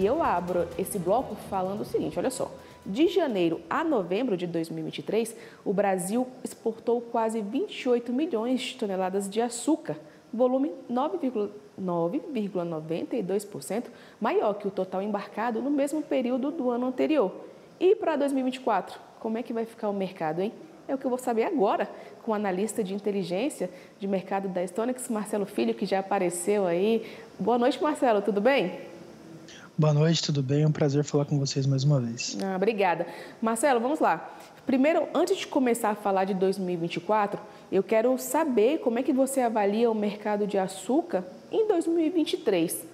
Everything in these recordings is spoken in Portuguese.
E eu abro esse bloco falando o seguinte, olha só. De janeiro a novembro de 2023, o Brasil exportou quase 28 milhões de toneladas de açúcar, volume 9,92% maior que o total embarcado no mesmo período do ano anterior. E para 2024, como é que vai ficar o mercado, hein? É o que eu vou saber agora com o analista de inteligência de mercado da Stonex, Marcelo Filho, que já apareceu aí. Boa noite, Marcelo, tudo bem? Boa noite, tudo bem? É um prazer falar com vocês mais uma vez. Obrigada. Marcelo, vamos lá. Primeiro, antes de começar a falar de 2024, eu quero saber como é que você avalia o mercado de açúcar em 2023.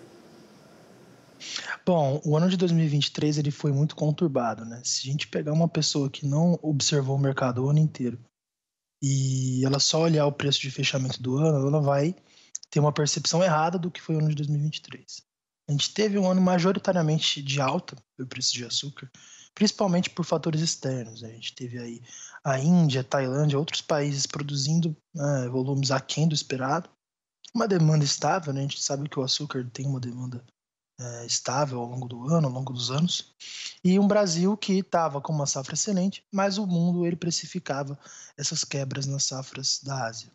Bom, o ano de 2023 ele foi muito conturbado, né? Se a gente pegar uma pessoa que não observou o mercado o ano inteiro e ela só olhar o preço de fechamento do ano, ela vai ter uma percepção errada do que foi o ano de 2023. A gente teve um ano majoritariamente de alta do preço de açúcar, principalmente por fatores externos, né? A gente teve aí a Índia, a Tailândia, outros países produzindo volumes aquém do esperado, uma demanda estável, né? A gente sabe que o açúcar tem uma demanda estável ao longo do ano, ao longo dos anos, e um Brasil que estava com uma safra excelente, mas o mundo ele precificava essas quebras nas safras da Ásia.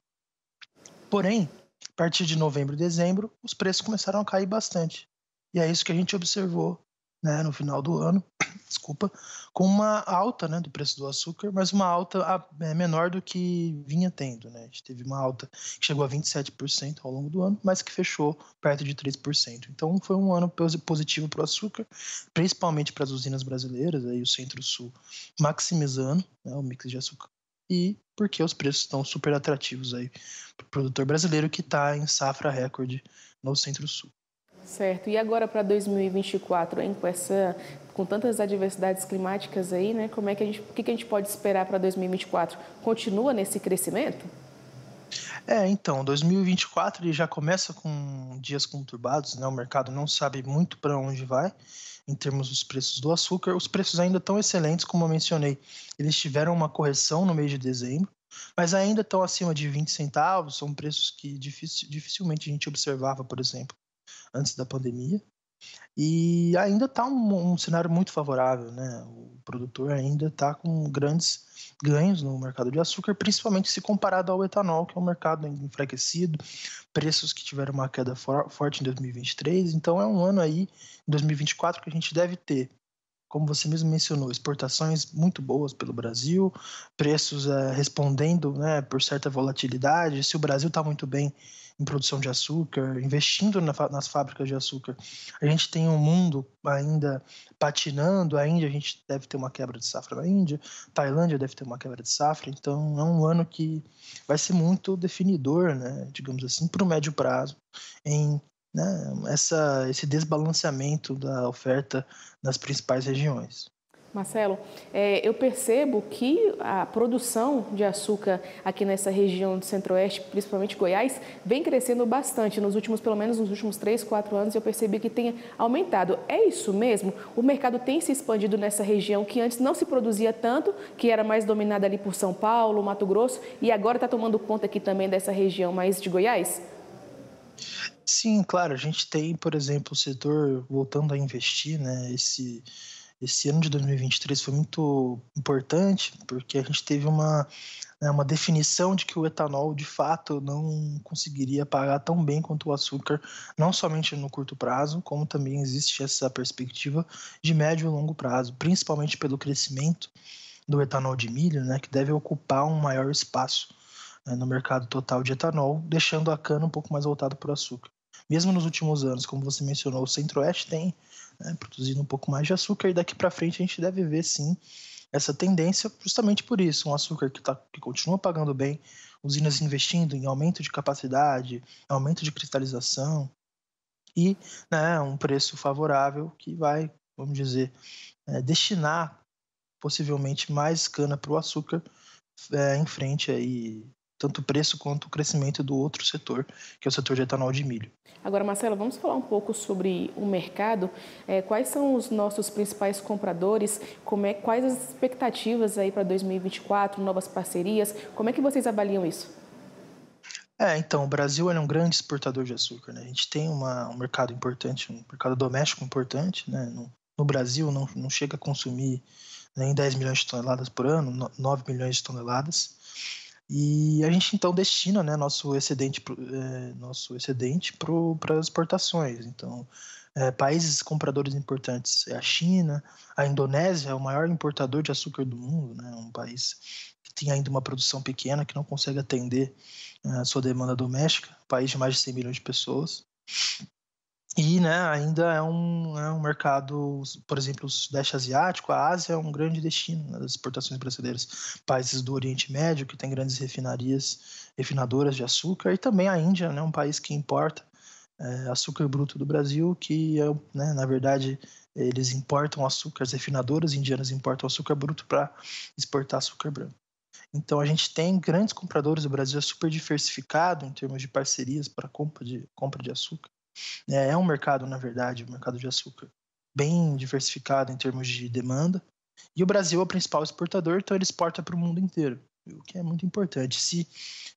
Porém, a partir de novembro e dezembro, os preços começaram a cair bastante. E é isso que a gente observou, né, no final do ano, desculpa, com uma alta, né, do preço do açúcar, mas uma alta menor do que vinha tendo, né? A gente teve uma alta que chegou a 27% ao longo do ano, mas que fechou perto de 3%. Então foi um ano positivo para o açúcar, principalmente para as usinas brasileiras, aí o Centro-Sul maximizando, né, o mix de açúcar, e porque os preços estão super atrativos aí para o produtor brasileiro que está em safra recorde no Centro-Sul. Certo. E agora para 2024, hein? Com tantas adversidades climáticas aí, né? O que a gente pode esperar para 2024? Continua nesse crescimento? Então, 2024 ele já começa com dias conturbados, né? O mercado não sabe muito para onde vai em termos dos preços do açúcar. Os preços ainda estão excelentes, como eu mencionei. Eles tiveram uma correção no mês de dezembro, mas ainda estão acima de 20 centavos. São preços que dificilmente a gente observava, por exemplo, antes da pandemia. E ainda está um cenário muito favorável, né? O produtor ainda está com grandes ganhos no mercado de açúcar, principalmente se comparado ao etanol, que é um mercado ainda enfraquecido, preços que tiveram uma queda forte em 2023. Então é um ano aí, em 2024, que a gente deve ter, como você mesmo mencionou, exportações muito boas pelo Brasil, preços respondendo, né, por certa volatilidade. Se o Brasil está muito bem em produção de açúcar, investindo nas fábricas de açúcar, a gente tem um mundo ainda patinando. A Índia, a gente deve ter uma quebra de safra na Índia, Tailândia deve ter uma quebra de safra. Então é um ano que vai ser muito definidor, né, digamos assim, para o médio prazo, em, né, esse desbalanceamento da oferta nas principais regiões. Marcelo, eu percebo que a produção de açúcar aqui nessa região do Centro-Oeste, principalmente Goiás, vem crescendo bastante. Pelo menos nos últimos 3, 4 anos, eu percebi que tem aumentado. É isso mesmo? O mercado tem se expandido nessa região que antes não se produzia tanto, que era mais dominada ali por São Paulo, Mato Grosso, e agora está tomando conta aqui também dessa região mais de Goiás? Sim, claro, a gente tem, por exemplo, o setor voltando a investir, né? Esse ano de 2023 foi muito importante porque a gente teve uma definição de que o etanol, de fato, não conseguiria pagar tão bem quanto o açúcar, não somente no curto prazo, como também existe essa perspectiva de médio e longo prazo, principalmente pelo crescimento do etanol de milho, né, que deve ocupar um maior espaço, né, no mercado total de etanol, deixando a cana um pouco mais voltada para o açúcar. Mesmo nos últimos anos, como você mencionou, o Centro-Oeste tem, né, produzindo um pouco mais de açúcar, e daqui para frente a gente deve ver sim essa tendência, justamente por isso, um açúcar que continua pagando bem, usinas investindo em aumento de capacidade, aumento de cristalização e, né, um preço favorável que vai, vamos dizer, destinar possivelmente mais cana para o açúcar em frente aí, tanto o preço quanto o crescimento do outro setor, que é o setor de etanol de milho. Agora, Marcelo, vamos falar um pouco sobre o mercado. Quais são os nossos principais compradores? Quais as expectativas aí para 2024, novas parcerias? Como é que vocês avaliam isso? Então, o Brasil ele é um grande exportador de açúcar, né? A gente tem um mercado importante, um mercado doméstico importante, né? No Brasil não chega a consumir nem 10 milhões de toneladas por ano, 9 milhões de toneladas. E a gente então destina, né, nosso excedente para as exportações. Então, países compradores importantes é a China, a Indonésia é o maior importador de açúcar do mundo, né? Um país que tem ainda uma produção pequena, que não consegue atender a sua demanda doméstica, país de mais de 100 milhões de pessoas. E, né, ainda é um mercado, por exemplo, o Sudeste Asiático, a Ásia é um grande destino, né, das exportações brasileiras. Países do Oriente Médio, que tem grandes refinadoras de açúcar, e também a Índia, né, um país que importa açúcar bruto do Brasil, que, né, na verdade, eles importam açúcar, as refinadoras indianas importam açúcar bruto para exportar açúcar branco. Então, a gente tem grandes compradores, o Brasil é super diversificado em termos de parcerias para compra de açúcar. É um mercado, na verdade, o mercado de açúcar, bem diversificado em termos de demanda. E o Brasil é o principal exportador, então ele exporta para o mundo inteiro, o que é muito importante. Se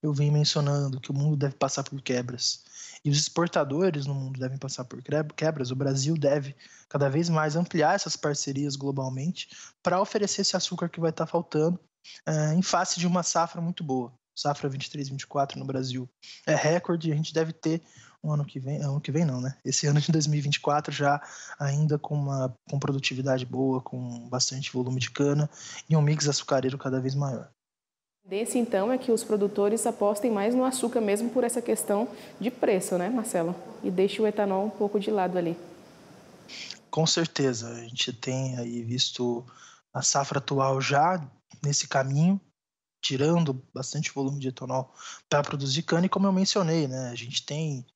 eu venho mencionando que o mundo deve passar por quebras e os exportadores no mundo devem passar por quebras, o Brasil deve cada vez mais ampliar essas parcerias globalmente para oferecer esse açúcar que vai estar faltando em face de uma safra muito boa. Safra 23-24 no Brasil é recorde, e a gente deve ter ano que vem não, né? Esse ano de 2024 já ainda com produtividade boa, com bastante volume de cana e um mix açucareiro cada vez maior. A tendência, então, é que os produtores apostem mais no açúcar mesmo por essa questão de preço, né, Marcelo? E deixe o etanol um pouco de lado ali. Com certeza, a gente tem aí visto a safra atual já nesse caminho, tirando bastante volume de etanol para produzir cana, e como eu mencionei, né, a gente tem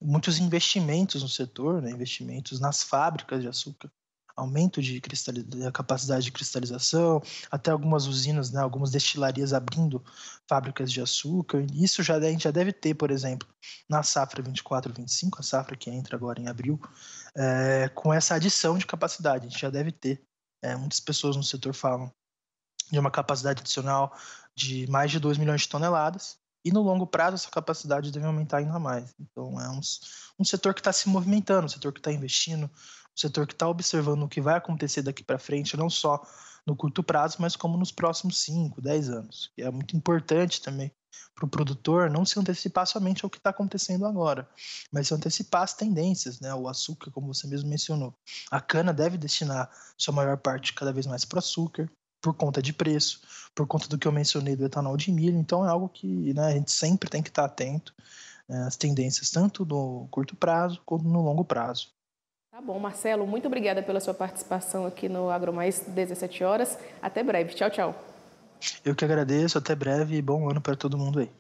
muitos investimentos no setor, né, investimentos nas fábricas de açúcar, aumento da capacidade de cristalização, até algumas usinas, né, algumas destilarias abrindo fábricas de açúcar. Isso a gente já deve ter, por exemplo, na safra 24-25, a safra que entra agora em abril, com essa adição de capacidade, a gente já deve ter. Muitas pessoas no setor falam de uma capacidade adicional de mais de 2 milhões de toneladas, e no longo prazo essa capacidade deve aumentar ainda mais. Então é um setor que está se movimentando, um setor que está investindo, um setor que está observando o que vai acontecer daqui para frente, não só no curto prazo, mas como nos próximos 5, 10 anos. E é muito importante também para o produtor não se antecipar somente ao que está acontecendo agora, mas se antecipar as tendências, né? O açúcar, como você mesmo mencionou. A cana deve destinar sua maior parte cada vez mais para o açúcar, por conta de preço, por conta do que eu mencionei do etanol de milho. Então é algo que, né, a gente sempre tem que estar atento às tendências, tanto no curto prazo quanto no longo prazo. Tá bom, Marcelo, muito obrigada pela sua participação aqui no AgroMais 17 horas. Até breve. Tchau, tchau. Eu que agradeço, até breve e bom ano para todo mundo aí.